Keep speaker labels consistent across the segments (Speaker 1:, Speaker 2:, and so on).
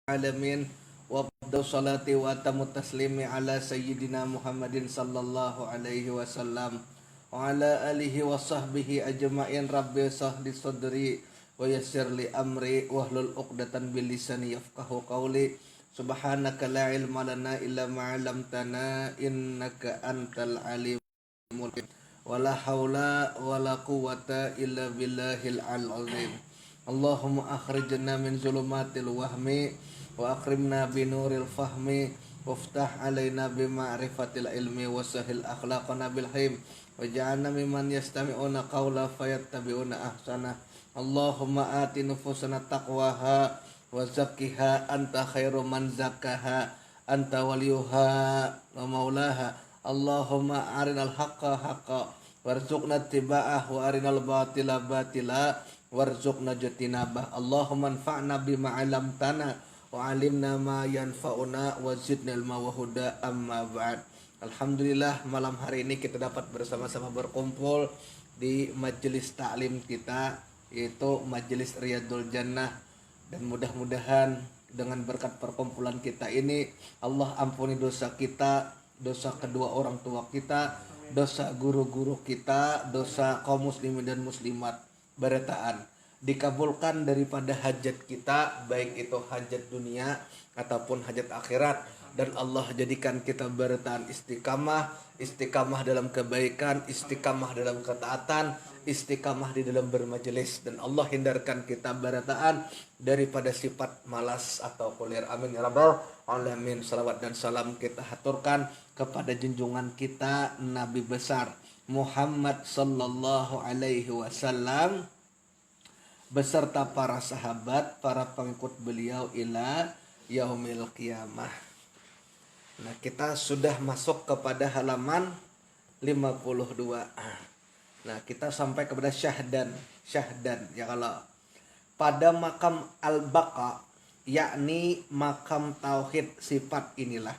Speaker 1: alamin wa afdal salati wa atamu taslimi ala sayyidina Muhammadin sallallahu alaihi wasallam wa ala alihi wa sahbihi ajma'in. Rabbi sahli sadri wa yassir li amri wahlul 'uqdatan bil lisani yafqahu qawli. Subhanaka la ilma lana illa ma 'allamtana innaka antal alimul hakim. Wala haula wala quwwata illa billahil azim. Allahumma akhrijna min zulumatil wahmi wa akrimna binuril fahmi waftah alaina bima'rifatil ilmi wa sahil akhlaqana bil hilm waj'alna mimman yastami'una qawla fayattabi'una ahsana. Allahumma ati nufusana taqwaha wa zakkiha anta khairu man zakkaha anta waliyuha wa maulaha. Allahumma arinal haqqa haqqa warzuqna ittiba'ah wa arinal batila batila warzuqna jatinabah. Allahumma anfa'na bima 'allamtana wa 'allimna ma yanfa'una wa zidna ilma wa huda. Amma ba'd. Alhamdulillah, malam hari ini kita dapat bersama-sama berkumpul di majelis taklim kita, yaitu Majelis Riyadul Jannah, dan mudah-mudahan dengan berkat perkumpulan kita ini Allah ampuni dosa kita, dosa kedua orang tua kita, dosa guru-guru kita, dosa kaum muslimin dan muslimat berataan, dikabulkan daripada hajat kita, baik itu hajat dunia ataupun hajat akhirat, dan Allah jadikan kita berataan istiqamah dalam kebaikan, istiqamah dalam ketaatan, istiqamah di dalam bermajelis, dan Allah hindarkan kita berataan daripada sifat malas atau kulir. Amin ya rabbal alamin. Salawat dan salam kita haturkan kepada junjungan kita Nabi besar Muhammad sallallahu alaihi wasallam beserta para sahabat, para pengikut beliau ila yaumil qiyamah. Nah, kita sudah masuk kepada halaman 52. Nah, kita sampai kepada syahdan ya, kalau pada makam al-baqa, yakni makam tauhid sifat, inilah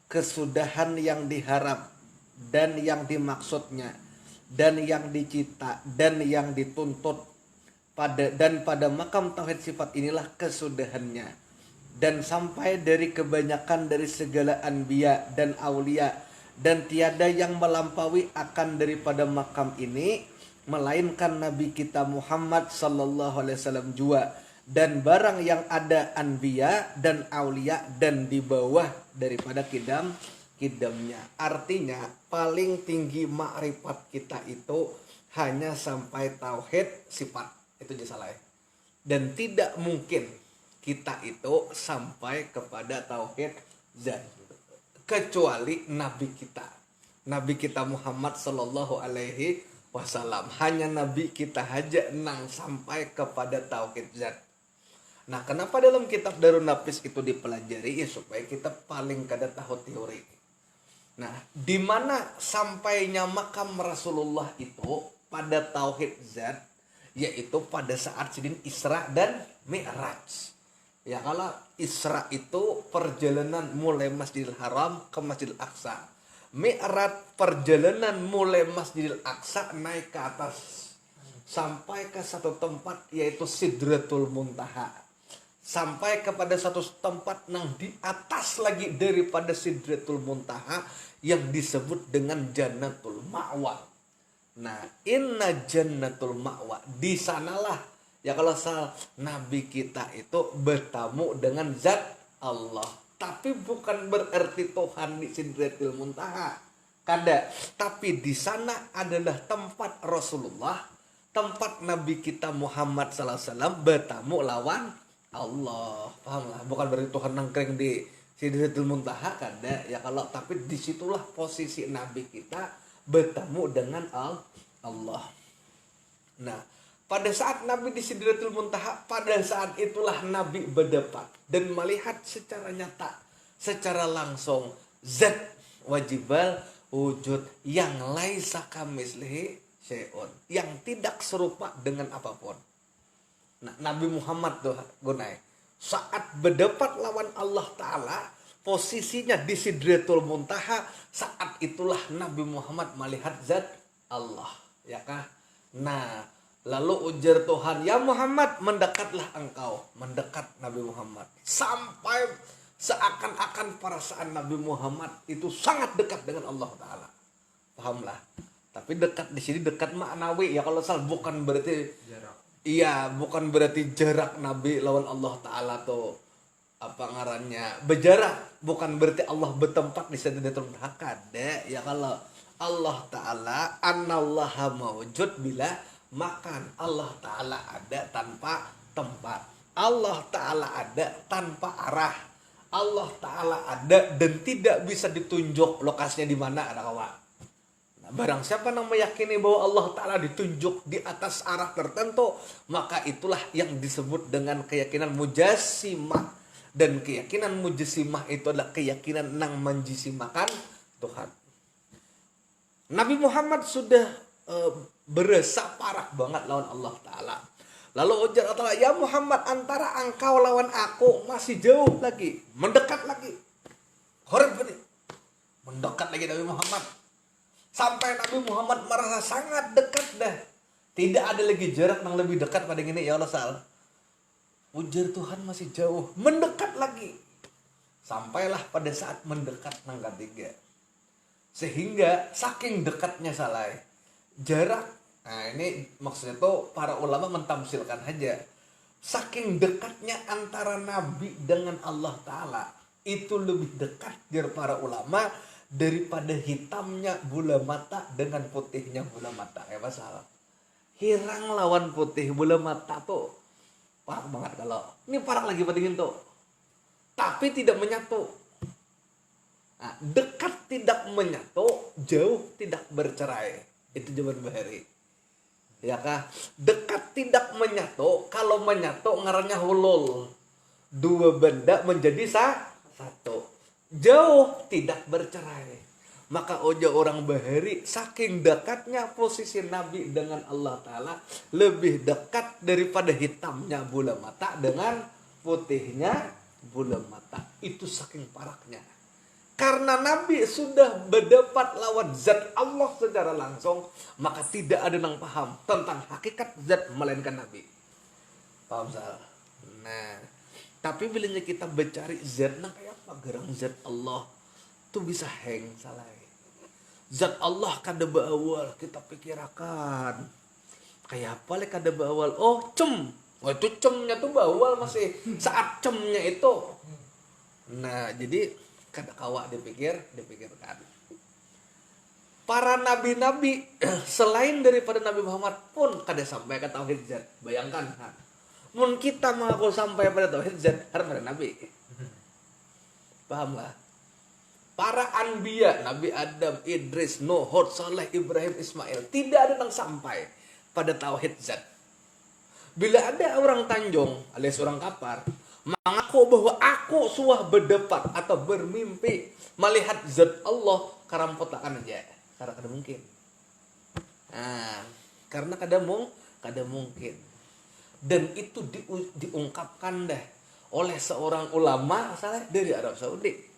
Speaker 1: kesudahan yang diharap dan yang dimaksudnya dan yang dicita dan yang dituntut pada makam tauhid sifat inilah kesudahannya, dan sampai dari kebanyakan dari segala anbiya dan aulia, dan tiada yang melampaui akan daripada makam ini melainkan Nabi kita Muhammad sallallahu alaihi wasallam jua, dan barang yang ada anbiya dan aulia dan di bawah daripada kidamnya. Artinya paling tinggi makrifat kita itu hanya sampai tauhid sifat, itu aja salah ya. Dan tidak mungkin kita itu sampai kepada tauhid zat kecuali Nabi kita Muhammad sallallahu alaihi wasallam. Hanya Nabi kita aja nang sampai kepada tauhid zat. Nah, kenapa dalam kitab Darun Nafis itu dipelajari? Ya supaya kita paling kada tahu teori. Nah, di mana sampainya makam Rasulullah itu pada tauhid zat, yaitu pada saat sidin Isra dan Mi'raj. Ya, kalau Isra itu perjalanan mulai Masjidil Haram ke Masjidil Aqsa. Mi'raj perjalanan mulai Masjidil Aqsa naik ke atas sampai ke satu tempat yaitu Sidratul Muntaha. Sampai kepada satu tempat yang di atas lagi daripada Sidratul Muntaha yang disebut dengan Jannatul Ma'wa. Nah, inna Jannatul Ma'wa, di sanalah ya kalau Nabi kita itu bertamu dengan zat Allah. Tapi bukan berarti Tuhan di Sidratul Muntaha, kada. Tapi di sana adalah tempat Rasulullah, tempat Nabi kita Muhammad sallallahu alaihi wasallam bertamu lawan Allah. Paham lah? Bukan berarti Tuhan nangkring di Sidratul Muntaha, kada ya kalau. Tapi disitulah posisi Nabi kita bertemu dengan Allah. Nah, pada saat Nabi di Sidratul Muntaha, pada saat itulah Nabi berdebat dan melihat secara nyata, secara langsung zat wajibal wujud yang laisa kamislihi syai'un, yang tidak serupa dengan apapun. Nah, Nabi Muhammad tuh gunai saat berdebat lawan Allah Ta'ala, posisinya di Sidratul Muntaha. Saat itulah Nabi Muhammad melihat zat Allah, ya kah? Nah, Lalu ujar Tuhan, ya Muhammad, mendekatlah engkau. Mendekat Nabi Muhammad. Sampai seakan-akan perasaan Nabi Muhammad itu sangat dekat dengan Allah Ta'ala. Pahamlah. Tapi dekat di sini dekat maknawi ya, kalau salah bukan berarti jarak. Iya, bukan berarti jarak Nabi lawan Allah Ta'ala tuh apa ngarannya berjarak, bukan berarti Allah bertempat di sana turun hakade ya. Kalau Allah Ta'ala anallaha mawjud bila makan, Allah Ta'ala ada tanpa tempat, Allah Ta'ala ada tanpa arah, Allah Ta'ala ada dan tidak bisa ditunjuk lokasinya di mana, ada kawan. Nah, barang siapa yang meyakini bahwa Allah Ta'ala ditunjuk di atas arah tertentu, maka itulah yang disebut dengan keyakinan mujassimah. Dan keyakinan mujassimah itu adalah keyakinan nang menjisimahkan Tuhan. Nabi Muhammad sudah berasa parah banget lawan Allah Ta'ala. Lalu ujar Allah Ta'ala, ya Muhammad, antara engkau lawan aku masih jauh lagi, mendekat lagi. Horeb ini, mendekat lagi Nabi Muhammad. Sampai Nabi Muhammad merasa sangat dekat dah. Tidak ada lagi jarak yang lebih dekat pada ini ya Allah Ta'ala. Ujar Tuhan masih jauh, mendekat lagi. Sampailah pada saat mendekat nang ketiga. Sehingga saking dekatnya salah jarak. Nah ini maksudnya tuh para ulama mentamsilkan aja. Saking dekatnya antara Nabi dengan Allah Ta'ala. Itu lebih dekat dari para ulama daripada hitamnya bola mata dengan putihnya bola mata. Ya masalah. Hirang lawan putih bola mata tuh parah banget kalau. Ini parah lagi pentingin tuh. Tapi tidak menyatu. Nah, dekat tidak menyatu, jauh tidak bercerai. Itu jawaban Bahari. Ya kah? Dekat tidak menyatu, kalau menyatu ngarannya hulul. Dua benda menjadi satu. Jauh tidak bercerai. Maka ojo orang Bahari, saking dekatnya posisi Nabi dengan Allah Ta'ala, lebih dekat daripada hitamnya bola mata dengan putihnya bola mata. Itu saking paraknya. Karena Nabi sudah berdebat lawan zat Allah secara langsung, maka tidak ada yang paham tentang hakikat zat melainkan Nabi. Paham salah? Nah, tapi bila kita mencari zat, nah kayak apa gerang zat Allah tuh bisa hang salah. Zat Allah kada beawal kita pikirkan. Kayak apa le kada beawal? Oh, cem. Oh, itu cemnya tuh beawal masih saat cemnya itu. Nah, jadi kada kawa dipikirkan. Para nabi-nabi selain daripada Nabi Muhammad pun kada sampai ke tauhid zat. Bayangkan kan. Mun kita mengaku sampai pada tauhid zat harus pada nabi. Paham lah? Para anbiya, Nabi Adam, Idris, Nuh, Hud, Saleh, Ibrahim, Ismail, tidak ada yang sampai pada tauhid zat. Bila ada orang Tanjung alias orang Kapar mengaku bahwa aku suah berdebat atau bermimpi melihat zat Allah, karampotakan aja. Karena kada mungkin. Nah, karena kada mungkin. Dan itu diungkapkan dah oleh seorang ulama asalnya dari Arab Saudi.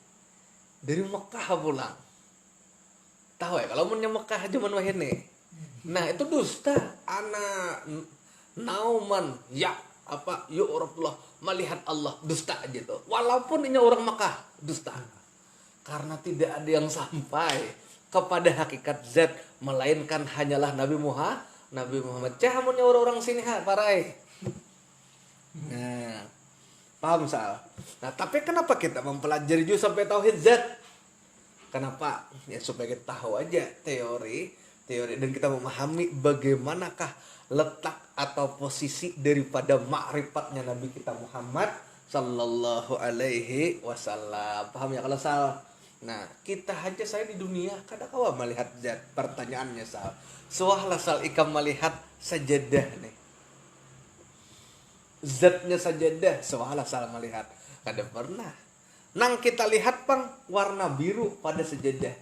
Speaker 1: Dari Mekah pulang. Tahu ya kalau punya Mekah zaman wahini. Nah, itu dusta. Ana nauman ya apa yu'rafullah melihat Allah dusta aja tuh. Walaupun ini orang Mekah dusta. Karena tidak ada yang sampai kepada hakikat zat melainkan hanyalah Nabi Muhammad. Cahamunnya orang-orang sini parai. Nah, paham Sal? Nah, tapi kenapa kita mempelajari juga sampai tauhid zat? Kenapa? Ya supaya kita tahu aja teori dan kita memahami bagaimanakah letak atau posisi daripada ma'rifatnya Nabi kita Muhammad sallallahu alaihi wasallam. Paham ya kalau Sal? Nah, kita aja saya di dunia kadang kawa melihat zat. Pertanyaannya Sal. Suahlah Sal ikam melihat sajadah nih. Zatnya sajadah, suahlah Sal melihat. Kada pernah. Nang kita lihat pang warna biru pada sajadah.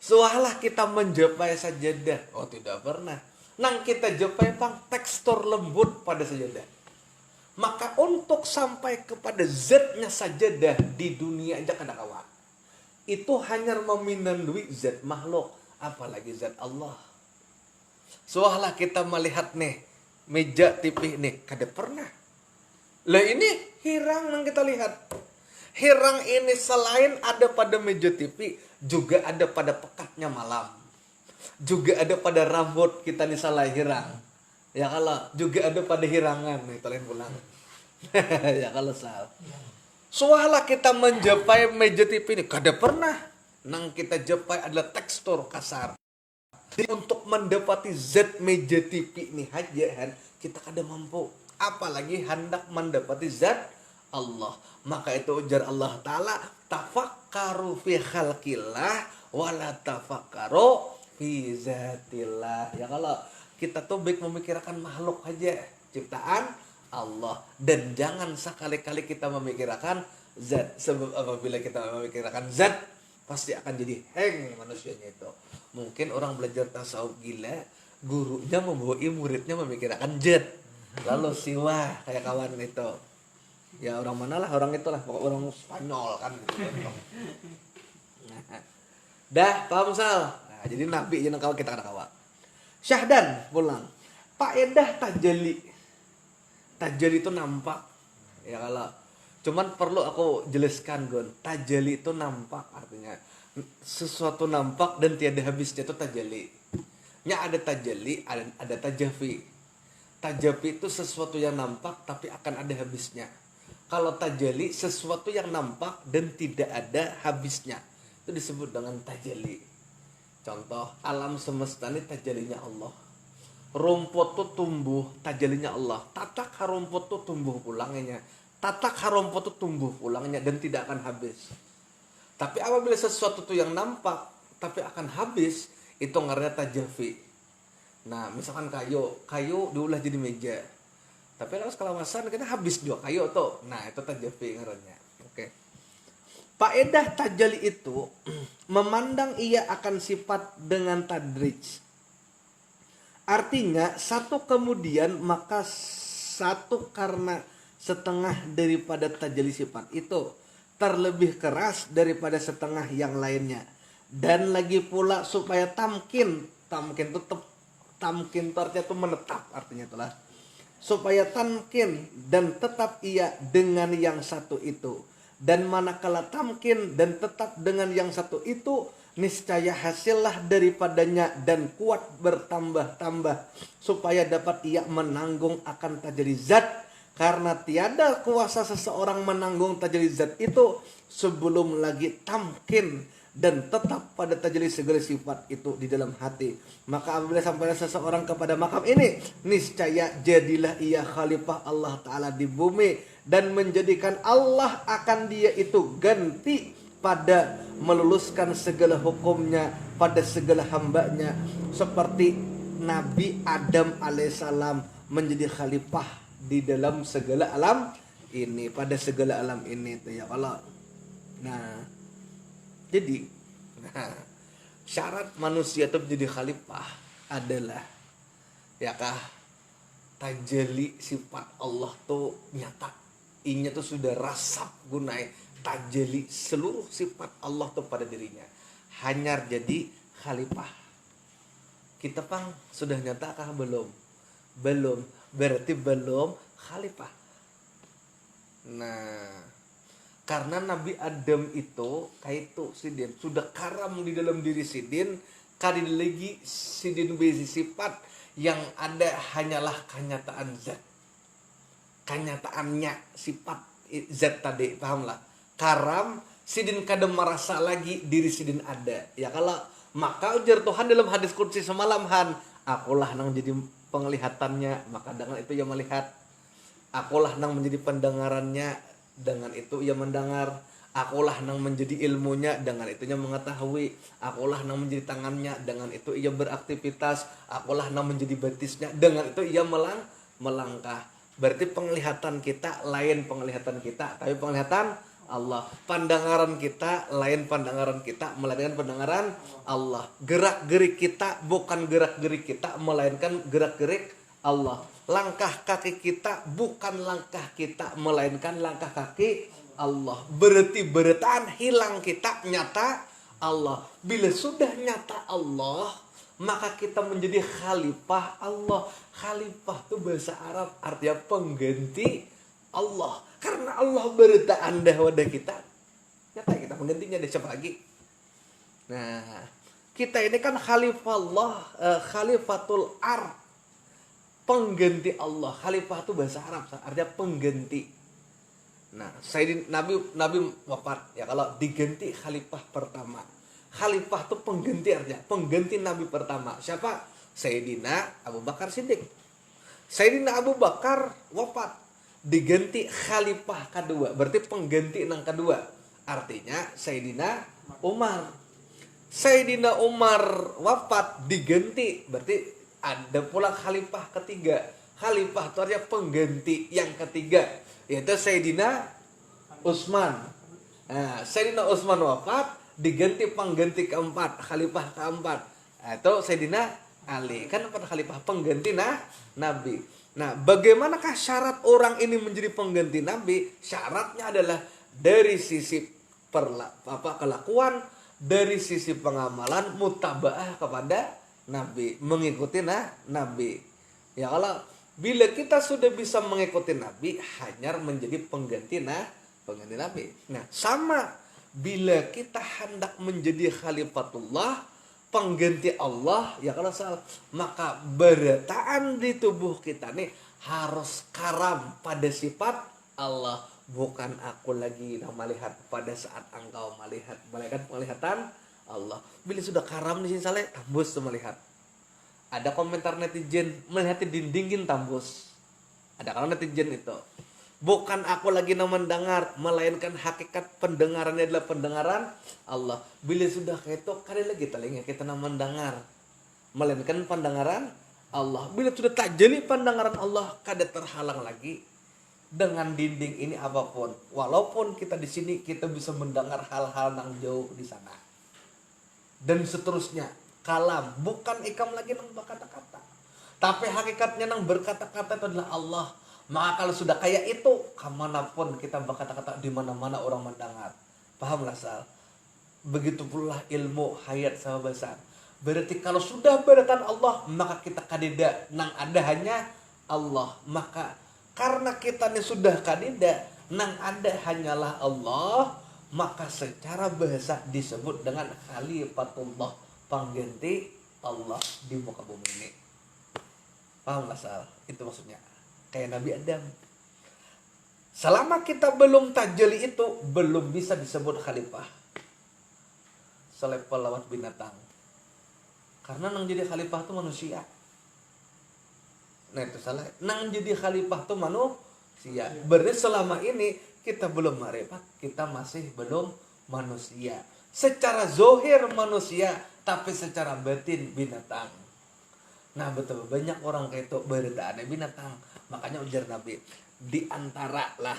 Speaker 1: Suahlah kita menjapai sajadah. Oh, tidak pernah. Nang kita japai pang tekstur lembut pada sajadah. Maka untuk sampai kepada zatnya sajadah di dunia aja kada kawan. Itu hanya meminandui zat makhluk, apalagi zat Allah. Seolah kita melihat nih meja TV nih, kada pernah. Lah ini hirang yang kita lihat. Hirang ini selain ada pada meja TV, juga ada pada pekatnya malam. Juga ada pada rambut kita nih salah hirang. Ya kalau juga ada pada hirangan nih kalian pulang. Ya kalau salah. Seolah kita menjapai meja TV ini, kada pernah. Nang kita japai adalah tekstur kasar. Jadi untuk mendapati zat meja TV ini aja kita kada mampu. Apalagi hendak mendapati zat Allah. Maka itu ujar Allah Ta'ala, tafakkaru fi khalqillah wala tafakkaru fi zatillah. Ya kalau kita tuh baik memikirkan makhluk aja, ciptaan Allah, dan jangan sekali-kali kita memikirkan zat. Sebab apabila kita memikirkan zat, pasti akan jadi heng manusianya itu. Mungkin orang belajar tasawuf gila, gurunya membawa muridnya memikirkan zat. Lalu siwa kayak kawan itu. Ya orang mana lah, orang itulah, pokok orang Spanyol kan gitu. Dah paham Sal? Nah, jadi nabi jangan kawan kita kada kawan. Syahdan pulang. Faedah tajali. Tajali itu nampak. Ya kalau cuman perlu aku jelaskan Gon. Tajali itu nampak, artinya sesuatu nampak dan tiada habisnya itu tajali. Nya ada tajali, ada tajafi. Tajafi itu sesuatu yang nampak tapi akan ada habisnya. Kalau tajali sesuatu yang nampak dan tidak ada habisnya, itu disebut dengan tajali. Contoh, alam semesta ini tajalinya Allah. Rumput tuh tumbuh, tajalinya Allah. Tatak rumput tuh tumbuh pulangnya. Tatak rumput tuh tumbuh pulangnya dan tidak akan habis. Tapi apabila sesuatu tuh yang nampak tapi akan habis, itu ngarannya tajafi. Nah, misalkan kayu diulah jadi meja. Tapi kalau sekalawasan kita habis juga kayu tuh. Nah, itu tajafi ngarannya. Oke. Faedah tajali itu memandang ia akan sifat dengan tadrij. Artinya satu kemudian maka satu karena setengah daripada tajali sifat itu terlebih keras daripada setengah yang lainnya. Dan lagi pula supaya tamkin itu tamkin artinya itu menetap, artinya itulah. Supaya tamkin dan tetap ia dengan yang satu itu. Dan manakala tamkin dan tetap dengan yang satu itu, niscaya hasillah daripadanya dan kuat bertambah-tambah supaya dapat ia menanggung akan tajali zat, karena tiada kuasa seseorang menanggung tajali zat itu sebelum lagi tamkin dan tetap pada tajalli segala sifat itu di dalam hati. Maka apabila sampai seseorang kepada makam ini, niscaya jadilah ia khalifah Allah Ta'ala di bumi, dan menjadikan Allah akan dia itu ganti pada meluluskan segala hukumnya pada segala hambanya, seperti Nabi Adam alaihissalam menjadi khalifah di dalam segala alam ini, pada segala alam ini tuh ya Allah. Nah, jadi syarat manusia itu menjadi khalifah adalah ya kah tajalli sifat Allah tuh nyata, inya tuh sudah rasap gunai tajalli seluruh sifat Allah tuh pada dirinya, hanya jadi khalifah. Kita pang sudah nyata kah belum? Belum, berarti belum khalifah. Nah, karena Nabi Adam itu kayak itu sidin sudah karam di dalam diri sidin, kali lagi sidin bezi sifat yang ada hanyalah kenyataan zat, kenyataannya sifat zat tadi, pahamlah? Karam sidin kadang merasa lagi diri sidin ada. Ya kalau maka ujar Tuhan dalam hadis qudsi semalam, akulah nang jadi penglihatannya, maka dengan itu ia melihat. Akulah nang menjadi pendengarannya, dengan itu ia mendengar. Akulah nang menjadi ilmunya, dengan itu ia mengetahui. Akulah nang menjadi tangannya, dengan itu ia beraktivitas. Akulah nang menjadi batisnya, dengan itu ia melangkah. Berarti penglihatan kita lain penglihatan kita, tapi penglihatan Allah. Pandangaran kita lain pandangaran kita, melainkan pandangaran Allah. Gerak-gerik kita bukan gerak-gerik kita, melainkan gerak-gerik Allah. Langkah kaki kita bukan langkah kita, melainkan langkah kaki Allah. Berarti beretaan hilang kita, nyata Allah. Bila sudah nyata Allah, maka kita menjadi khalifah Allah. Khalifah itu bahasa Arab artinya pengganti Allah. Karena Allah berta anda wadah kita. Nyata kita penggantinya ada siapa lagi? Nah, kita ini kan khalifah Allah, khalifatul ard, pengganti Allah. Khalifah itu bahasa Arab artinya pengganti. Nah, Nabi wafat ya, kalau diganti khalifah pertama. Khalifah itu pengganti artinya pengganti Nabi pertama. Siapa? Sayyidina Abu Bakar Siddiq. Sayyidina Abu Bakar wafat, diganti khalifah kedua, berarti pengganti yang kedua. Artinya Sayyidina Umar. Sayyidina Umar wafat, diganti, berarti ada pula khalifah ketiga. Khalifah itu artinya pengganti yang ketiga, yaitu Sayyidina Utsman. Nah, Sayyidina Utsman wafat, diganti pengganti keempat, khalifah keempat, itu Sayyidina Ali. Kan empat khalifah pengganti Nabi. Nah, bagaimanakah syarat orang ini menjadi pengganti Nabi? Syaratnya adalah dari sisi kelakuan, dari sisi pengamalan, mutabaah kepada Nabi, mengikuti Nabi. Ya, kalau bila kita sudah bisa mengikuti Nabi, hanya menjadi pengganti Nabi. Nah, sama bila kita hendak menjadi khalifatullah, pengganti Allah, ya kalau salah, maka berataan di tubuh kita nih harus karam pada sifat Allah. Bukan aku lagi melihat pada saat engkau melihat, malaikat penglihatan Allah. Bila sudah karam di sini saleh, tambus tuh melihat. Ada komentar netizen, melihat di dindingin tambus. Ada kalau netizen itu. Bukan aku lagi mendengar, melainkan hakikat pendengarannya adalah pendengaran Allah. Bila sudah kayak itu, kali lagi telinga kita mendengar, melainkan pendengaran Allah. Bila sudah tak jeli pendengaran Allah, kada terhalang lagi dengan dinding ini apapun. Walaupun kita di sini kita bisa mendengar hal-hal yang jauh di sana. Dan seterusnya, kalam bukan ikam lagi nang berkata-kata, tapi hakikatnya nang berkata-kata itu adalah Allah. Maka kalau sudah kayak itu, kemanapun kita berkata-kata, di mana-mana orang mendengar. Pahamlah Sal? Begitu pula ilmu hayat sama bahasa. Berarti kalau sudah berdatan Allah, maka kita kadida nang ada hanya Allah. Maka karena kita ini sudah kadida nang ada hanyalah Allah, maka secara bahasa disebut dengan khalifatullah, pengganti Allah di muka bumi ini. Pahamlah Sal? Itu maksudnya. Kayak Nabi Adam. Selama kita belum tajali itu, belum bisa disebut khalifah. Selevel lewat binatang. Karena nang jadi khalifah itu manusia. Nah itu salah. Nang jadi khalifah itu manusia. Berarti selama ini kita belum ma'rifat, kita masih belum manusia. Secara zohir manusia, tapi secara batin binatang. Nah betul, banyak orang kayak itu beredaan binatang. Makanya ujar Nabi, di antara lah,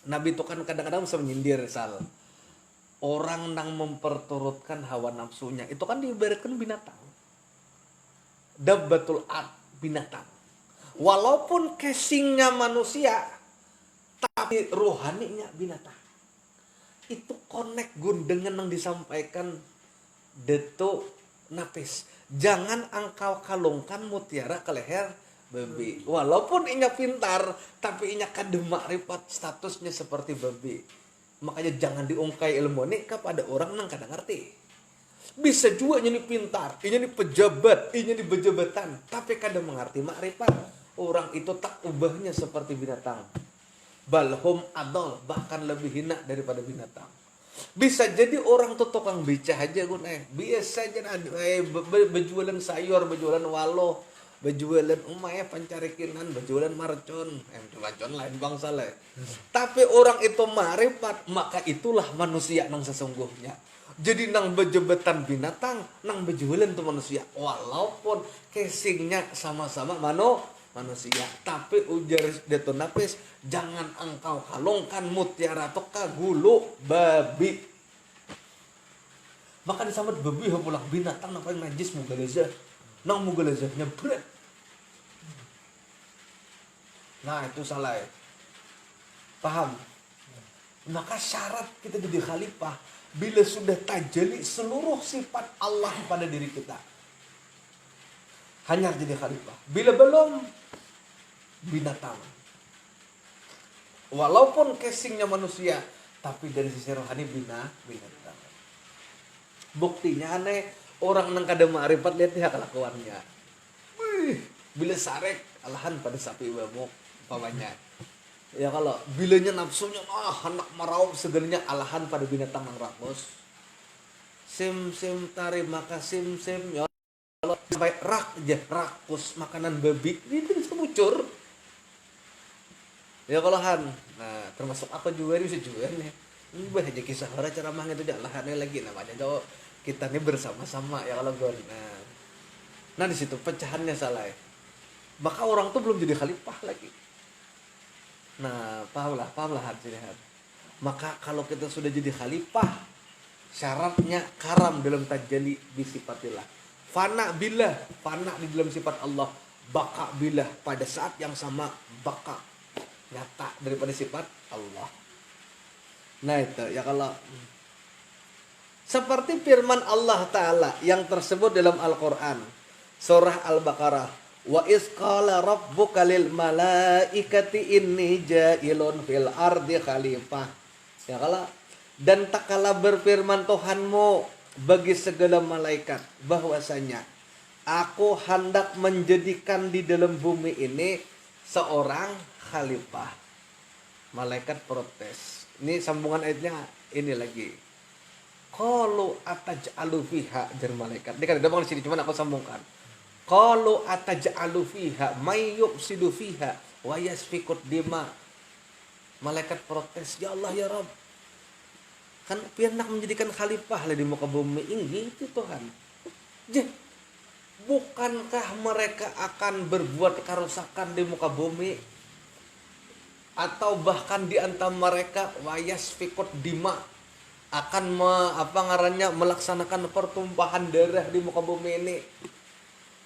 Speaker 1: Nabi itu kan kadang-kadang bisa menyindir Sal. Orang yang memperturutkan hawa nafsunya, itu kan diibaratkan binatang. Dabbatul ard, binatang. Walaupun casingnya manusia, tapi rohaninya binatang. Itu connect gun dengan yang disampaikan Dato' Nafis. Jangan engkau kalungkan mutiara ke leher babi. Walaupun inya pintar, tapi inya kada makrifat, statusnya seperti babi. Makanya jangan diungkai ilmu ini kepada orang yang kada ngerti. Bisa juga inya pintar, inya pejabat, inya di pejabatan, tapi kada mengerti makrifat. Orang itu tak ubahnya seperti binatang. Balhum adol, bahkan lebih hina daripada binatang. Bisa jadi orang tuh tukang beca aja gue biasa aja berjualan sayur, berjualan walo, berjualan umaya pancarikinan, berjualan marcon, marcon lain bangsa lah. Tapi orang itu marifat, maka itulah manusia nang sesungguhnya. Jadi nang bejebatan binatang, nang berjualan tuh manusia. Walaupun casingnya sama-sama manusia, tapi ujar Dato' Nafis, jangan engkau kalungkan mutiara atau kagulu babi. Maka disambut babi pulang binatang nang paling najis mugalazah, nang mugalazahnya berat. Nah itu salah ya. Paham? Maka syarat kita jadi khalifah bila sudah tajali seluruh sifat Allah pada diri kita. hanya jadi khalifah. Bila belum, binatang. Walaupun casingnya manusia, tapi dari sisi rohani binatang. Buktinya aneh, orang nang kada ma'rifat lihat dia kelakuannya. Bila sarek, alahan pada sapi bamuk, pamannya. Ya kalau bilanya nafsunya, hendak meraup segernya, alahan pada binatang yang rakus. Sim tari maka sim ya kalau sampai rakus makanan babi itu bisa muncul. Ya kalau han, nah termasuk apa juga bisa juga nih. Bah aja kisah orang ceramah itu jalahannya lagi namanya jauh kita nih bersama-sama ya kalau gue. Nah di situ pecahannya salah. Ya. Maka orang tuh belum jadi khalifah lagi. Nah pahamlah han. Maka kalau kita sudah jadi khalifah, syaratnya karam dalam tajalli bisifatillah. Fana di dalam sifat Allah. Baka billah pada saat yang sama baka nyata daripada sifat Allah. Nah itu ya kalau seperti firman Allah Ta'ala yang tersebut dalam Al-Quran surah Al-Baqarah, wa iz qala rabbuka lil malaikati inni ja'ilun fil ardi khalifah. Ya kalau dan tak kala berfirman Tuhanmu bagi segala malaikat bahwasanya aku hendak menjadikan di dalam bumi ini seorang khalifah. Malaikat protes. Ini sambungan ayatnya ini lagi. Qalu ataj'alu fiha jar malaikat. Dia kan ada di sini cuma aku sambungkan. Qalu ataj'alu fiha may yufsidu fiha wa yasfikut dima. Malaikat protes, ya Allah ya Rabb. Kan hendak menjadikan khalifah lah di muka bumi ini itu Tuhan. Bukankah mereka akan berbuat kerusakan di muka bumi? Atau bahkan di antara mereka wayasfikut dima akan melaksanakan pertumpahan darah di muka bumi ini.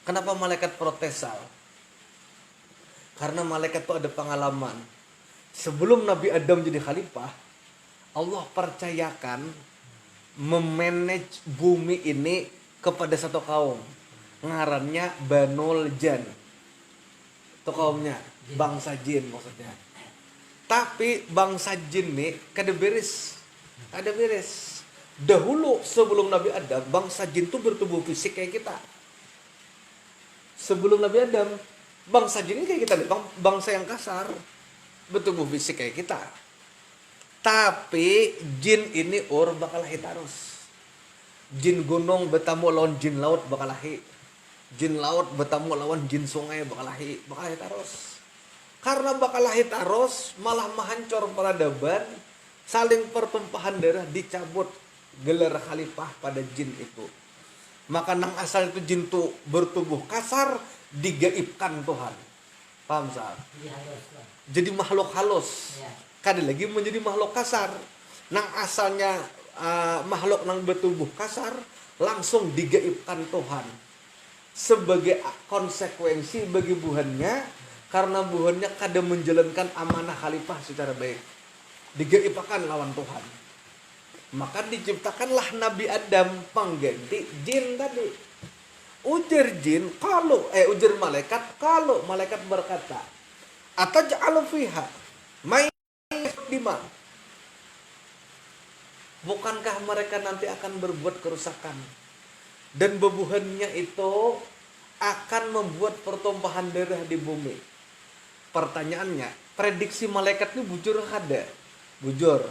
Speaker 1: Kenapa malaikat protesal? Karena malaikat itu ada pengalaman. Sebelum Nabi Adam jadi khalifah, Allah percayakan memanage bumi ini kepada satu kaum. Ngarannya Banul Jan. Itu kaumnya, bangsa jin maksudnya. Tapi bangsa jin nih kada beres. Dahulu sebelum Nabi Adam, bangsa jin tuh bertubuh fisik kayak kita. Sebelum Nabi Adam, bangsa jin kayak kita nih, bangsa yang kasar, bertubuh fisik kayak kita. Tapi jin ini bakal lahir terus. Jin gunung bertamu lawan jin laut bakal lahir. Jin laut bertamu lawan jin sungai bakal lahir terus. Karena bakal lahir terus, malah menghancur peradaban, saling pertumpahan darah, dicabut gelar khalifah pada jin itu. Maka nang asal itu jin tuh bertubuh kasar, digaibkan Tuhan. Paham sah? Jadi makhluk halus. Kada lagi menjadi makhluk kasar. Nang asalnya makhluk nang bertubuh kasar, langsung digaibkan Tuhan. Sebagai konsekuensi bagi buhannya, karena buhannya kada menjalankan amanah khalifah secara baik, digaibkan lawan Tuhan. Maka diciptakanlah Nabi Adam pengganti jin tadi. Ujar jin ujar malaikat, kalau malaikat berkata, ataj'alu fiha may dima. Bukankah mereka nanti akan berbuat kerusakan dan bebuhannya itu akan membuat pertumpahan darah di bumi? Pertanyaannya, prediksi malaikat ini bujur kada? Bujur.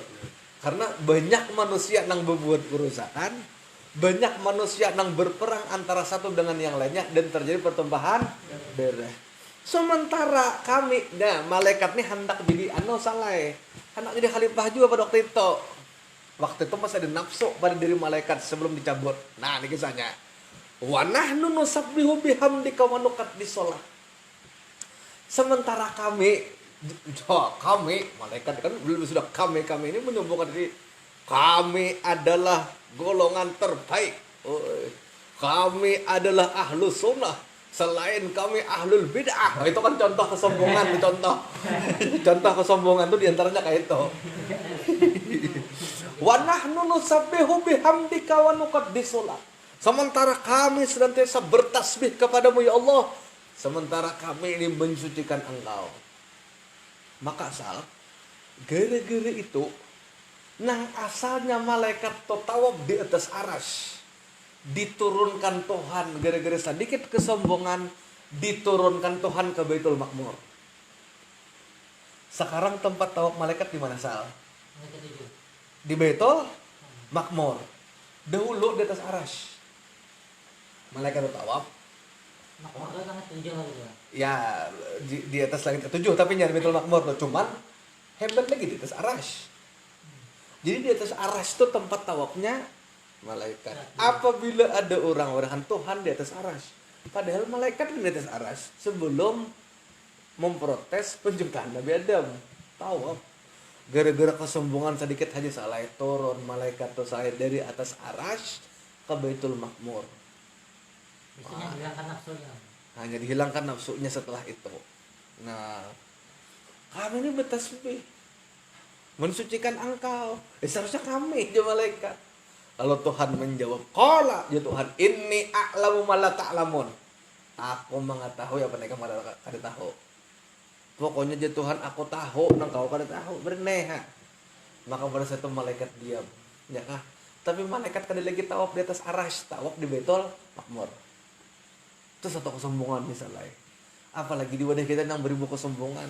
Speaker 1: Karena banyak manusia yang berbuat kerusakan, banyak manusia yang berperang antara satu dengan yang lainnya dan terjadi pertumpahan darah. Sementara kami, malaikat ini hendak jadi hendak jadi khalifah juga pada waktu itu. Waktu itu masih ada nafsu pada diri malaikat sebelum dicabut. Nah, ini kisahnya. Wa nahnu nusabbihu bihamdika wa nuqaddisullah. Sementara kami malaikat kan belum sudah kami ini menyembuhkan diri. Kami adalah golongan terbaik. Kami adalah ahlu sunnah. Selain kami ahlul bid'ah. Nah, itu kan contoh kesombongan. Contoh kesombongan itu diantaranya kayak itu. Wa nahnu nusabbihu bihamdika wa nuqaddisullah. Sementara kami senantiasa bertasbih kepadamu ya Allah. Sementara kami ini mensucikan engkau. Maka Sal, gara-gara itu, nang asalnya malaikat tawaf di atas aras, diturunkan Tuhan gara-gara sedikit kesombongan, diturunkan Tuhan ke Baitul Makmur. Sekarang tempat tawaf malaikat di mana Sal? Di Baitul Makmur. Dahulu di atas aras. Malaikat tawaf. Ya di atas langit ketujuh, tapi nyari Baitul Makmur tuh. Cuman hebat lagi di atas aras. Jadi di atas aras itu tempat tawafnya malaikat. Apabila ada orang-orang Tuhan di atas aras, padahal malaikat di atas aras sebelum memprotes penciptaan Nabi Adam. Tawaf. Gara-gara kesombongan sedikit aja salah turun malaikat tuh saya dari atas aras ke Baitul Makmur. Hanya dihilangkan nafsunya setelah itu. Nah, kami ini bertasbih mensucikan engkau. Seharusnya kami ya malaikat. Lalu Tuhan menjawab, qala ya Tuhan, inni a'lamu ma la ta'lamun. Aku mengetahui apa yang kamu kada tahu. Pokoknya ya Tuhan, aku tahu nang kau kada tahu. Berneha. Maka pada saat itu malaikat diam. Ya kah? Tapi malaikat kada lagi tawaf di atas aras, tawaf di Baitul Makmur. Itu satu kesombongan misalnya. Apalagi di wadah kita yang beribu kesombongan.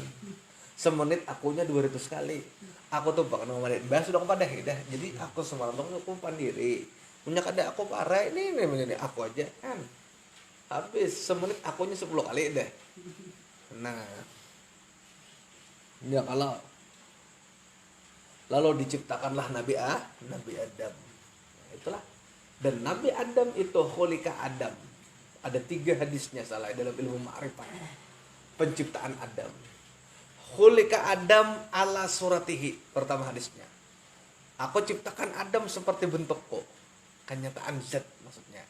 Speaker 1: Semenit akunya 200 kali. Aku tuh bakal ngomongin bahas sudah kepada dah. Jadi aku semalam tuh aku pandiri. Punya kada aku parah ini aku aja kan. Habis semenit akunya 10 kali dah. Nah. Ya kalau lalu diciptakanlah Nabi Adam. Nah, itulah. Dan Nabi Adam itu khuliqa Adam. Ada 3 hadisnya salah dalam ilmu ma'rifat. Penciptaan Adam. Khuliqa Adam ala suratihi. Pertama hadisnya. Aku ciptakan Adam seperti bentukku. Kenyataan zat maksudnya.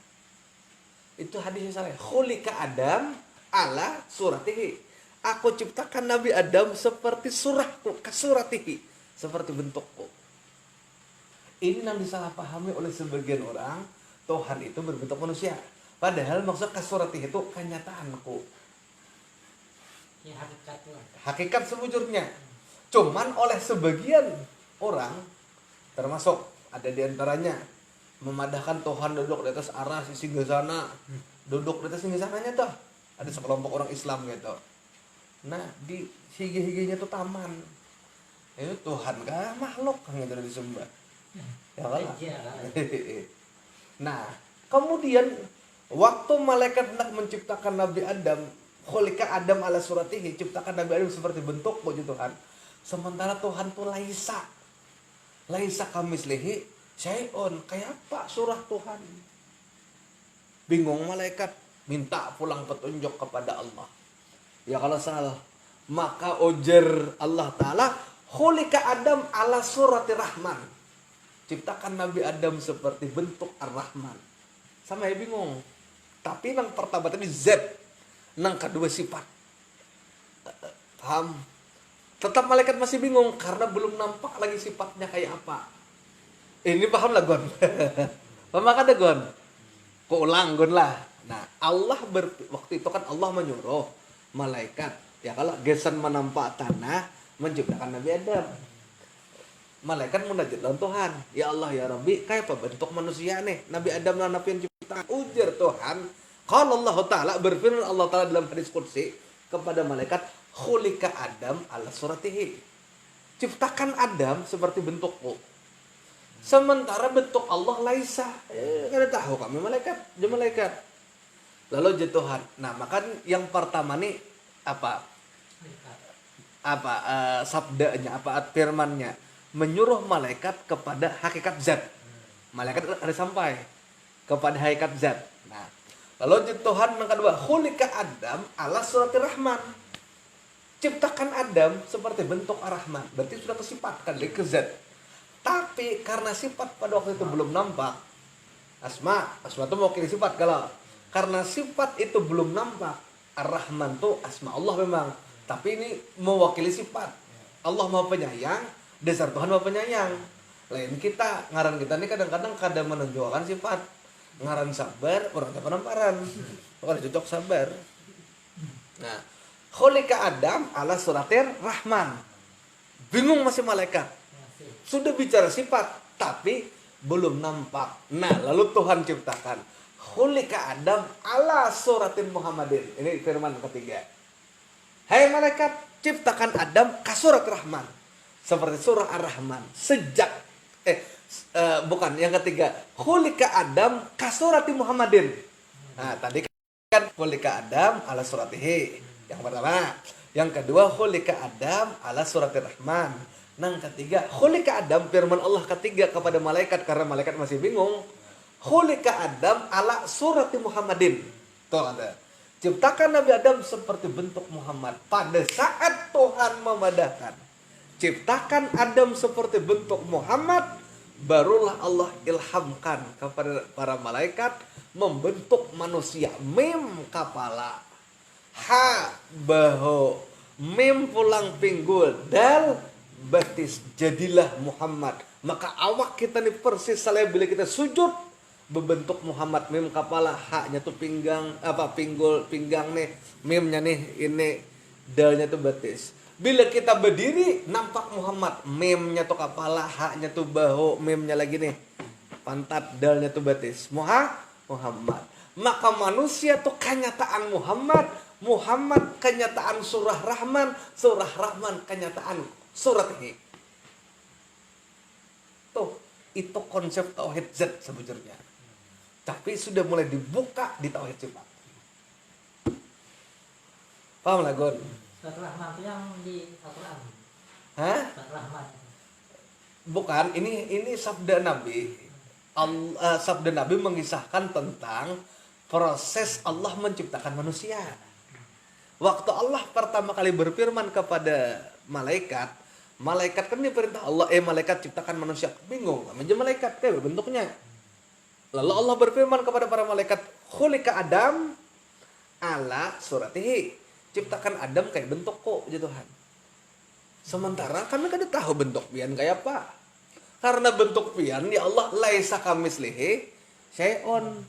Speaker 1: Itu hadisnya salah. Khuliqa Adam ala suratihi. Aku ciptakan Nabi Adam seperti surahku, kasuratihi. Seperti bentukku. Ini yang disalahpahami oleh sebagian orang. Tuhan itu berbentuk manusia. Padahal maksud kasurati itu kenyataanku. Ya, hakikat sebujurnya. Cuman oleh sebagian orang, termasuk ada di antaranya, memadahkan Tuhan duduk di atas aras singgasana. Duduk di atas singgasananya tuh. Ada sekelompok orang Islam gitu. Nah, di higi-higinya tuh taman. Itu Tuhan kah makhluk yang itu disembah. Ya kan? Nah, kemudian waktu malaikat hendak menciptakan Nabi Adam, khuliqa Adam ala suratihi, ciptakan Nabi Adam seperti bentuk puji Tuhan. Sementara Tuhan tuh laisa kamislihi syai'un. Kayak apa surah Tuhan? Bingung malaikat, minta pulang petunjuk kepada Allah. Ya kalau salah, maka ujar Allah Ta'ala, khuliqa Adam ala surati Rahman. Ciptakan Nabi Adam seperti bentuk Ar-Rahman. Sama ya bingung. Tapi yang pertama tadi Z, yang kedua sifat. Paham? Tetap malaikat masih bingung karena belum nampak lagi sifatnya kayak apa. Ini paham lah Gon. Paham kan ada Gon? Kok ulang Gon lah. Nah Allah waktu itu kan Allah menyuruh malaikat. Ya kalau gesan menampak tanah menciptakan Nabi Adam. Malaikat munajat lawan Tuhan. Ya Allah ya Rabbi, kayak apa bentuk manusia nih? Nabi Adam lah Nabi yang ciptakan. Ujar Tuhan. Kalau Allah Ta'ala berfirman Allah Ta'ala dalam hadis qudsi kepada malaikat, khuliqa Adam ala suratihi. Ciptakan Adam seperti bentukku. Sementara bentuk Allah laisa. Kada tahu kami malaikat, dia malaikat. Lalu je Tuhan. Nah, maka yang pertama nih apa sabdanya, apa firmannya? Menyuruh malaikat kepada hakikat zat. Malaikat ada sampai kepada hakikat zat. Nah, lalu Tuhan yang kedua, khuliqa Adam ala surati Rahman. Ciptakan Adam seperti bentuk Ar-Rahman. Berarti sudah kesifatkan ke zat. Tapi karena sifat pada waktu itu belum nampak. Asma itu mewakili sifat kalau karena sifat itu belum nampak. Ar-Rahman itu asma Allah memang, tapi ini mewakili sifat. Allah Maha Penyayang. Dasar Tuhan Maha Penyayang. Lain kita, ngaran kita ini kadang-kadang kada menunjukkan sifat. ngaran sabar orang teh penamparan. Pokoknya cocok sabar. Nah, kholika Adam ala suratir Rahman. Bingung masih malaikat. Sudah bicara sifat tapi belum nampak. Nah, lalu Tuhan ciptakan kholika Adam ala suratin Muhammadin. Ini firman ketiga. Hai malaikat, ciptakan Adam ka surat Rahman. Seperti surah Ar-Rahman. Sejak bukan yang ketiga, kholika Adam ka surati Muhammadin. Nah, tadi kan kholika Adam ala suratihi. Yang pertama. Yang kedua, kholika Adam ala surati Rahman. Yang ketiga, kholika Adam, firman Allah ketiga kepada malaikat karena malaikat masih bingung. Kholika Adam ala surati Muhammadin. Tuh ada. Ciptakan Nabi Adam seperti bentuk Muhammad. Pada saat Tuhan memadahkan, ciptakan Adam seperti bentuk Muhammad, barulah Allah ilhamkan kepada para malaikat membentuk manusia. Mim kepala, ha bahu, mim pulang pinggul, dal batis, jadilah Muhammad. Maka awak kita nih persis salah bila kita sujud berbentuk Muhammad. Mim kepala, haknya tuh pinggang, pinggul, pinggang nih, mimnya nih ini, dalnya tuh batis. Bila kita berdiri nampak Muhammad, mimnya tuh kepala, haknya tuh bahu, mimnya lagi nih pantat, dalnya tuh batis. Muhammad. Maka manusia tuh kenyataan Muhammad, Muhammad kenyataan surah Rahman, surah Rahman kenyataan surat ini. Tuh, itu konsep tauhid zat sebetulnya. Tapi sudah mulai dibuka di tauhid sifat. Paham lah, Gon?
Speaker 2: Surat Rahman itu yang di Al-Quran.
Speaker 1: Hah?
Speaker 2: Surat Rahman.
Speaker 1: Bukan, ini sabda Nabi. Sabda Nabi mengisahkan tentang proses Allah menciptakan manusia. Waktu Allah pertama kali berfirman kepada malaikat, malaikat kan diperintah Allah, malaikat ciptakan manusia. Bingung, namanya malaikat kayak bentuknya. Lalu Allah berfirman kepada para malaikat, kholika Adam ala suratihi. Ciptakan Adam kayak bentuk kok, ya Tuhan. Sementara kami kan tahu bentuk pian kayak apa. Karena bentuk pian ya Allah laisa kamislihi syai'un.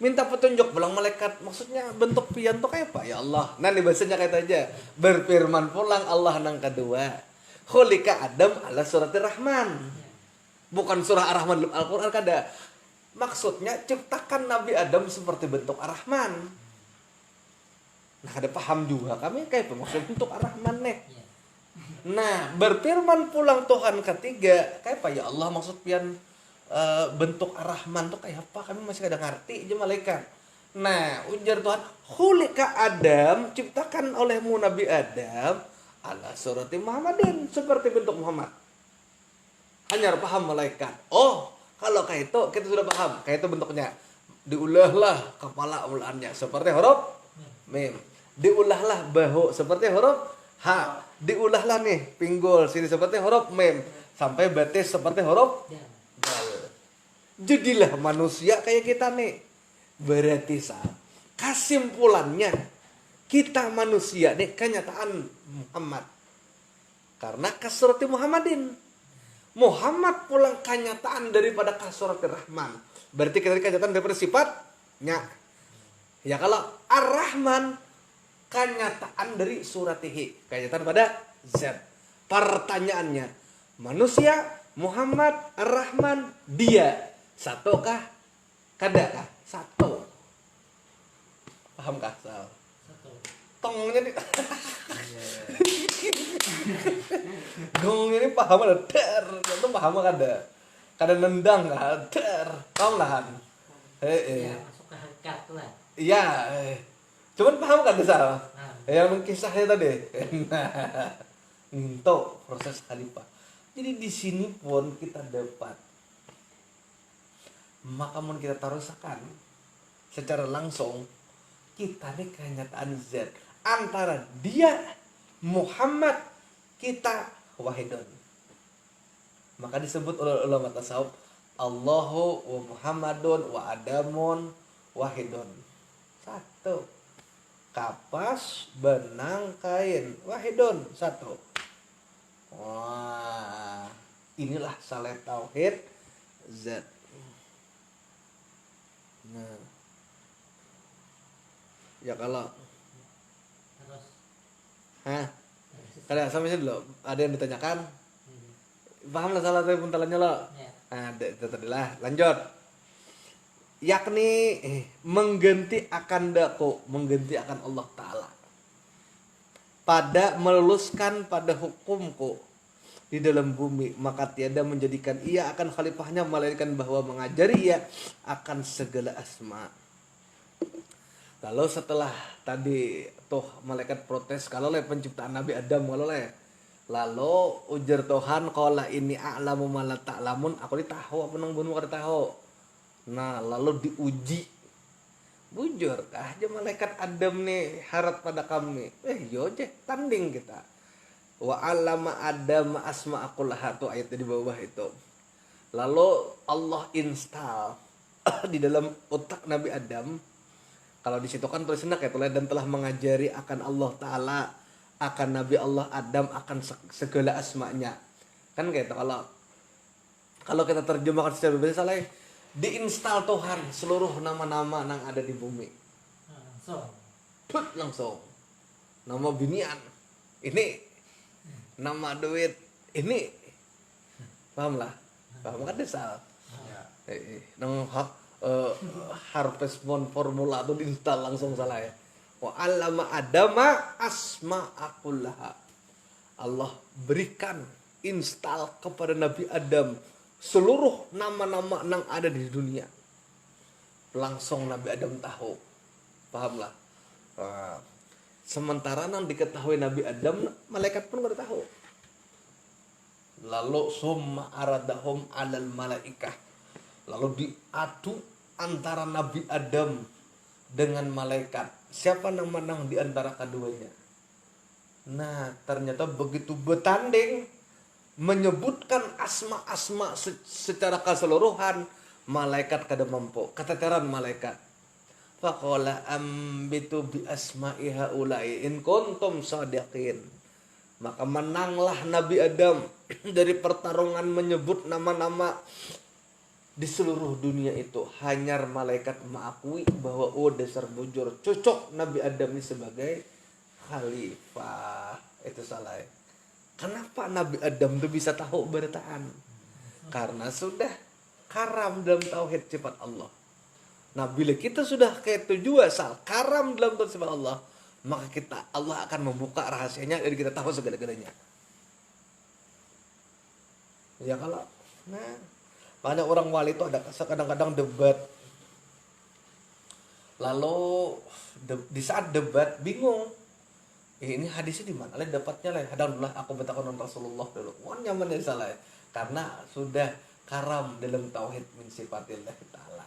Speaker 1: Minta petunjuk pulang malaikat, maksudnya bentuk pian tuh kayak apa ya Allah. Nah, ini bahasanya kayak aja. Berfirman pulang Allah yang kedua, kholika Adam ala suratir Rahman. Bukan surah Ar-Rahman Al-Qur'an kada. Maksudnya ciptakan Nabi Adam seperti bentuk Ar-Rahman. Nah, ada paham juga kami kayak maksud bentuk Ar-Rahman nih. Nah, berfirman pulang Tuhan ketiga, kayak apa ya Allah maksud pian bentuk Ar-Rahman tuh kayak apa? Kami masih kadang ngerti aja malaikat. Nah, ujar Tuhan, kholika Adam, ciptakan olehmu Nabi Adam ala surati Muhammadin, seperti bentuk Muhammad. Hanya paham malaikat. Oh, kalau kayak itu kita sudah paham. Kayak itu bentuknya. Diulahlah kepala ulaannya seperti huruf mim. Diulahlah bahu seperti huruf ha. Diulahlah nih pinggul sini seperti huruf mim sampai batis seperti huruf dal. Jadilah manusia kayak kita nih. Berarti kesimpulannya kita manusia nih kenyataan Muhammad. Karena kasurati Muhammadin. Muhammad pulang kenyataan daripada kasuratir Rahman. Berarti kita kenyataan daripada sifatnya. Ya kalau Ar-Rahman kenyataan dari suratihi, kenyataan pada zat. Pertanyaannya, manusia, Muhammad, Ar-Rahman, dia satukah? Kadakah? Satu. Pahamkah, Sal?
Speaker 2: Satu.
Speaker 1: Tongnya nih. Gongnya ini paham ada der, itu paham kada. Kada nendang der. Paham lah.
Speaker 2: Ya, masuk ke hakikat lah.
Speaker 1: Iya. Cuman paham kan Sal? Yang kisahnya tadi. Nah, itu proses khalifah. Jadi di sini pun kita dapat maka mun kita tarusakan secara langsung kita nih kenyataan zat antara dia Muhammad kita wahidun. Maka disebut oleh ulama tasawuf Allahu wa Muhammadun wa Adamun wahidun. Satu. Kapas, benang, kain, wahidun, satu. Wah, inilah saleh tauhid zat. Nah, ya kalau
Speaker 2: Terus
Speaker 1: hah, kada sampai sini dulu. Ada yang ditanyakan? Paham lah salah saya puntalannya lo.
Speaker 2: ya.
Speaker 1: Nah, itu tadi lah. Lanjut. Yakni mengganti akan dako, mengganti akan Allah Ta'ala. Pada meluluskan pada hukumku di dalam bumi, maka tiada menjadikan ia akan khalifahnya, melainkan bahwa mengajari ia akan segala asma. Lalu setelah tadi tuh malaikat protes kalau le penciptaan Nabi Adam kalau le, lalu ujar Tuhan qala ini a'lamu ma la ta'lamun, aku tahu apa nang bunuh kada tahu. Nah, lalu diuji. Bujur kah aja malaikat Adam nih harap pada kami. Yo je tanding kita. Wa 'allama Adam asma'akullaha, tuh ayat di bawah itu. Lalu Allah install di dalam otak Nabi Adam. Kalau di situ kan tulisannya kayak tulis dan telah mengajari akan Allah Ta'ala, akan Nabi Allah Adam, akan segala asmanya. Kan kayak itu kalau kita terjemahkan secara bahasa lain, diinstal Tuhan seluruh nama-nama yang ada di bumi.
Speaker 2: Langsung.
Speaker 1: Put langsung. Nama binian. Ini nama duit. Ini. Paham lah. Paham kan desal. Nang harvest moon formula itu diinstal langsung salah ya. Wa 'allama adama asma'akullaha. Allah berikan install kepada Nabi Adam seluruh nama-nama yang ada di dunia. Langsung Nabi Adam tahu. Paham lah. Sementara yang diketahui Nabi Adam, malaikat pun nggak tahu. Lalu summa aradahum alal malaikah. Lalu diadu antara Nabi Adam dengan malaikat. Siapa nama nang di antara keduanya? Nah, ternyata begitu bertanding menyebutkan asma-asma secara keseluruhan, malaikat kada mampu, keteteran malaikat. Faqala ambitu bi asma'i haula'i in kuntum shadiqin. Maka menanglah Nabi Adam dari pertarungan menyebut nama-nama di seluruh dunia itu. Hanya malaikat mengakui bahwa dasar bujur cocok Nabi Adam ini sebagai khalifah. Itu salah ya. Kenapa Nabi Adam itu bisa tahu bertaan? Karena sudah karam dalam tauhid sifat Allah. Nah, bila kita sudah kayak tujuh asal karam dalam tauhid sifat Allah, maka Allah akan membuka rahasianya dan kita tahu segala-galanya. Ya kalau, nah, banyak orang wali itu ada kadang-kadang debat. Lalu di saat debat bingung. Ini hadisnya di mana? Dapatnya lah. Alhamdulillah aku bertakon Rasulullah dulu. Wan nyaman ya salah. Karena sudah karam dalam tauhid min sifatillah taala.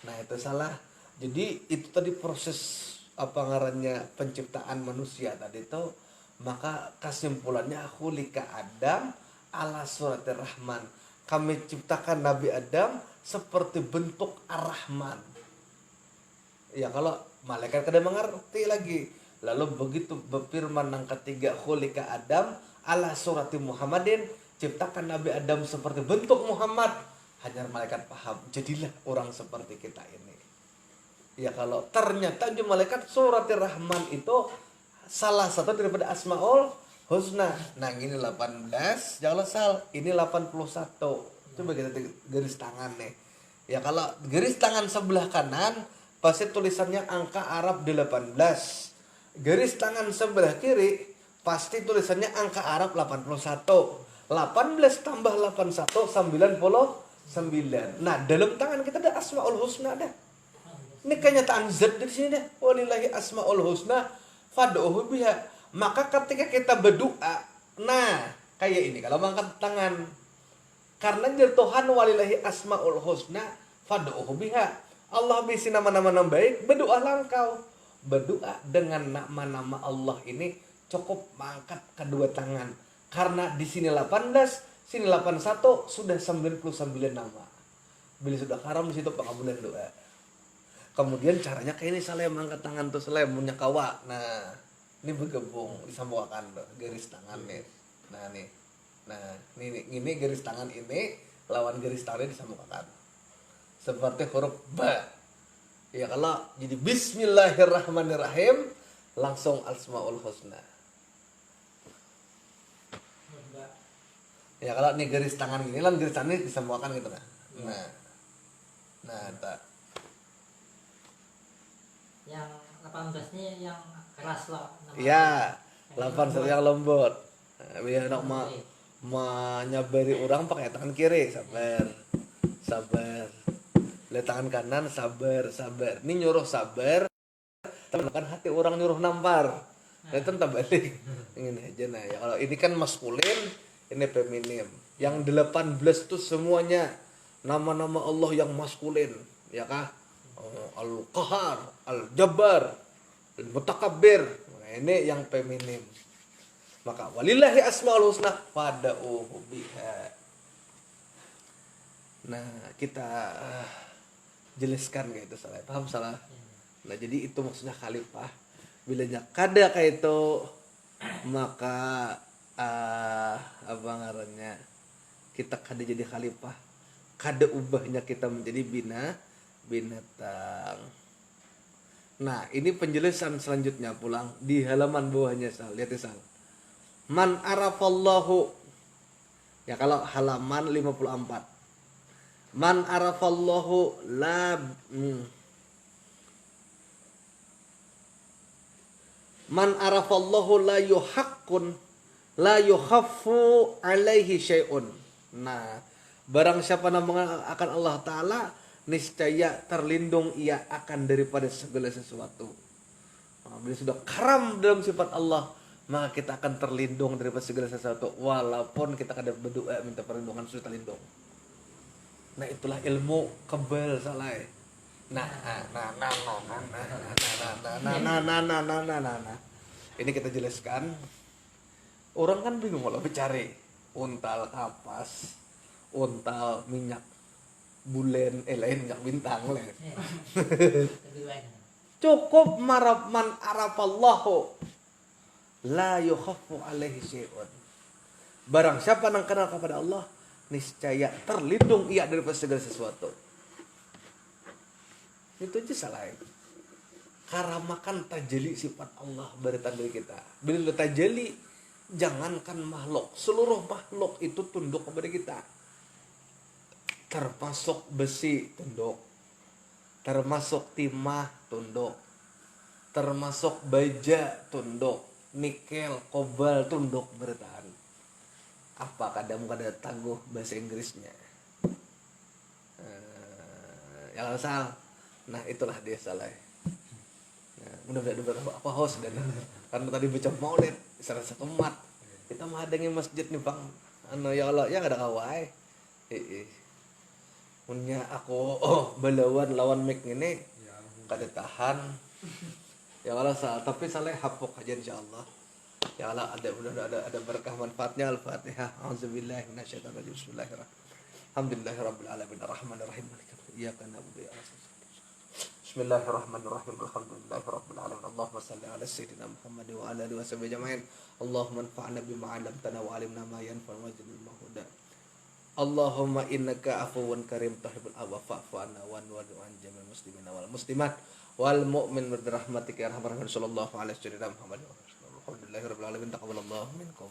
Speaker 1: Nah, itu salah. Jadi itu tadi proses apa ngarannya penciptaan manusia tadi itu, maka kesimpulannya khulika Adam ala suratir Rahman. Kami ciptakan Nabi Adam seperti bentuk Ar-Rahman. Ya kalau malaikat kada mengerti lagi. Lalu begitu berfirman yang ketiga khulika Adam ala surati Muhammadin, ciptakan Nabi Adam seperti bentuk Muhammad. Hanya malaikat paham, jadilah orang seperti kita ini. Ya kalau ternyata di malaikat surati Rahman itu salah satu daripada Asmaul Husna. Nah, ini 18, jangan sal, ini 81. Coba kita garis tangan nih. Ya kalau garis tangan sebelah kanan pasti tulisannya angka Arab 18. Garis tangan sebelah kiri pasti tulisannya angka Arab 81. 18 tambah 81 99. Nah, dalam tangan kita ada Asmaul Husna dah. Ini kenyataan zat di sini dah. Walillahi Asmaul Husna fad'uhu biha. Maka ketika kita berdoa, nah, kayak ini kalau mengangkat tangan. Karena jadi Tuhan walillahi Asmaul Husna fad'uhu biha. Allah bisi nama-nama yang baik, berdoalah engkau. Berdoa dengan nama-nama Allah ini cukup mengangkat kedua tangan. Karena di sini 18, sini 81, sudah 99 nama. Bila sudah karam di situ pengabulan doa. Kemudian caranya kayak ini salah mengangkat tangan tuh salah punya kawa. Nah, ini bergabung disambungkan garis tangan nih. Nah, nih. Nah, ini garis tangan ini lawan garis tangannya disambungkan. seperti huruf ba. Ya kalau jadi bismillahirrahmanirrahim langsung asmaul husna.
Speaker 2: Enggak.
Speaker 1: Ya kalau nih garis tangan gini kan garis tangan ini disamakan gitu nah. Nah, tak.
Speaker 2: Yang 18 nya yang keras lah namanya.
Speaker 1: Ya,
Speaker 2: Yang
Speaker 1: 8
Speaker 2: lembut.
Speaker 1: yang lembut. Nah, biar nak menyabari orang pakai tangan kiri, sabar. Sabar. Lihat tangan kanan, sabar, sabar. Ini nyuruh sabar, tapi kan hati orang nyuruh nampar. Nah, itu entah balik. Ini aja nah. Ya kalau ini kan maskulin, ini feminim. Yang 18 itu semuanya nama-nama Allah yang maskulin, ya kah? Al-Qahar, Al-Jabbar, Al-Mutakabbir. Nah, ini yang feminim. Maka walillahi asmaul husna fad'uhu biha. Nah, kita jelaskan kayak itu salah. Paham salah? Nah, jadi itu maksudnya khalifah. Bilanya kada kayak itu maka apa ngarannya? Kita kada jadi khalifah. Kada ubahnya kita menjadi binatang. Nah, ini penjelasan selanjutnya pulang di halaman bawahnya Sal. Lihat ya, Sal. Man arafallahu. Ya kalau halaman 54. Man arafallahu la Man arafallahu la yuhaqqun la yukhaffu alaihi syai'un. Nah, barang siapa nama akan Allah Ta'ala, niscaya terlindung ia akan daripada segala sesuatu. Nah, bila sudah karam dalam sifat Allah, maka kita akan terlindung daripada segala sesuatu. Walaupun kita kadang berdoa minta perlindungan sudah terlindung. Nah, itulah ilmu kebal salah. Ini kita jelaskan. Orang kan bingung kalau bicara untal kapas, untal minyak bulen, lain minyak bintang lain.
Speaker 2: Lebih baik.
Speaker 1: Cukup man arafallahu la yukhaffu alaihi syai'un. Barang siapa yang kenal kepada Allah, niscaya terlindung ia daripada segala sesuatu. Itu aja salah. Karena makan tajali sifat Allah baritan dari kita. Bila tajali, jangankan makhluk, seluruh makhluk itu tunduk kepada kita. Termasuk besi tunduk, termasuk timah tunduk, termasuk baja tunduk, nikel, kobal tunduk bertahan. Apa kadang tangguh bahasa Inggrisnya? Yang salah. Nah, itulah dia salah. Nah, mudah-mudahan apa host dan karena tadi baca maulid salah satu umat kita menghadiri masjid nih Bang. Ya Allah, ya ada kawai. Punya aku belawan lawan mic ini kada tahan. Ya Allah salah, tapi salah hapuk aja insyaallah. Ya Allah, ada berkah manfaatnya. Al-Fatihah. Auzubillahi minasyaitonir rajim. Bismillahirrahmanirrahim. Alhamdulillahirabbil alamin arrahmanirrahim maliki yaumiddin. Iyyaka na'budu wa iyyaka nasta'in. Bismillahirrahmanirrahim. Alhamdulillahirabbil alamin. Allahumma shalli ala sayyidina Muhammad wa ala alihi washabihi ajmain. Allahumma anfa'na bima 'allamtana wa 'allimna ma yanfa'una wa zidna huda. Allahumma innaka afuwun karim tuhibbul afwa fa'fu 'anna wa an jami'il muslimina wal muslimat wal mu'min bi rahmatika ya arhamar rahimin sallallahu alaihi wa sallam Muhammad. Alhamdulillahirabbil alamin. Taqabbalallahu minkum.